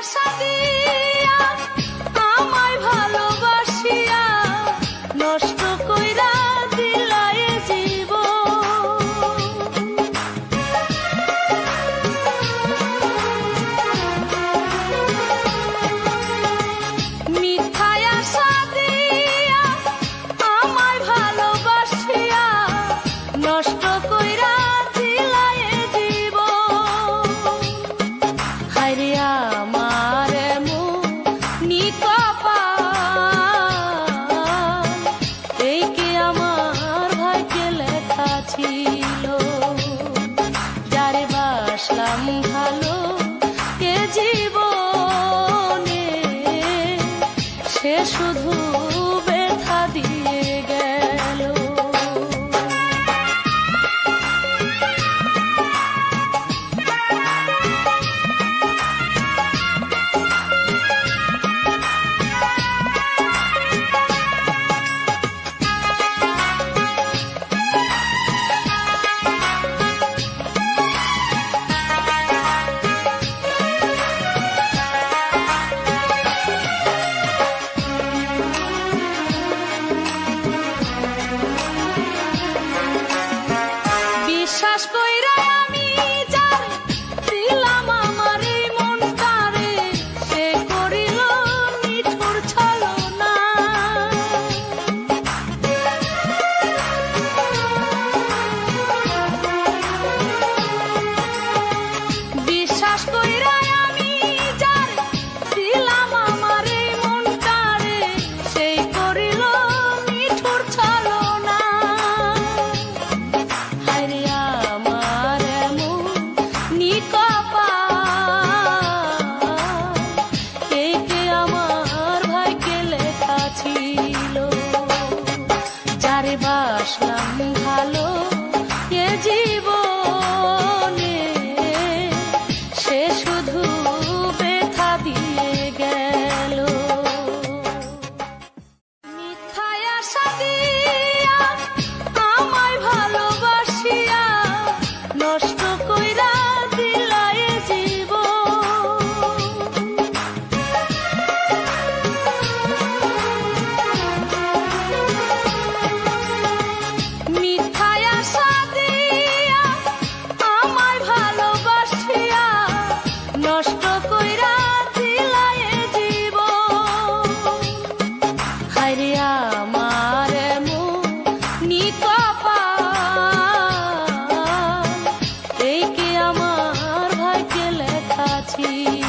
আশা দিয়া আমায় ভালোবাসিয়া নষ্ট কইরা দিলায় জীবন। মিথ্যায় আশা দিয়া আমায় ভালোবাসিয়া নষ্ট কইরা দিলায় জীবন। হায়রে আমার এমনি কপাল, এই কি আমার ভাগ্যে লেখা ছিল। যারে বাসলাম ভালো এ জীবনে, সে শুধু ব্যথা দিয়ে গেল। বিশ্বাস কইরা আমি যার দিলাম আমার এই মনটারে, সে করিল নিঠুর ছলনা। বিশ্বাস কইরা আমি যার দিলাম আমার এই মনটারে, সেই করিল নিঠুর ছলনা। হায়রে আমার এমনি কপাল, এই কি আমার ভাগ্যে লেখা ছিল। যারে বাসলাম ভালো এ জীবনে, সে শুধু ব্যথা দিয়ে গেল। মিথ্যায় আশা দিয়া আমায় ভালোবাসিয়া নষ্ট কইরা দিলায় জীবন। মিথ্যায় আশা দিয়া আমায় ভালোবাসিয়া নষ্ট কইরা দিলায় জীবন। হায়রে আমার এমনি কপাল, এই কি আমার ভাগ্যে লেখা ছিল।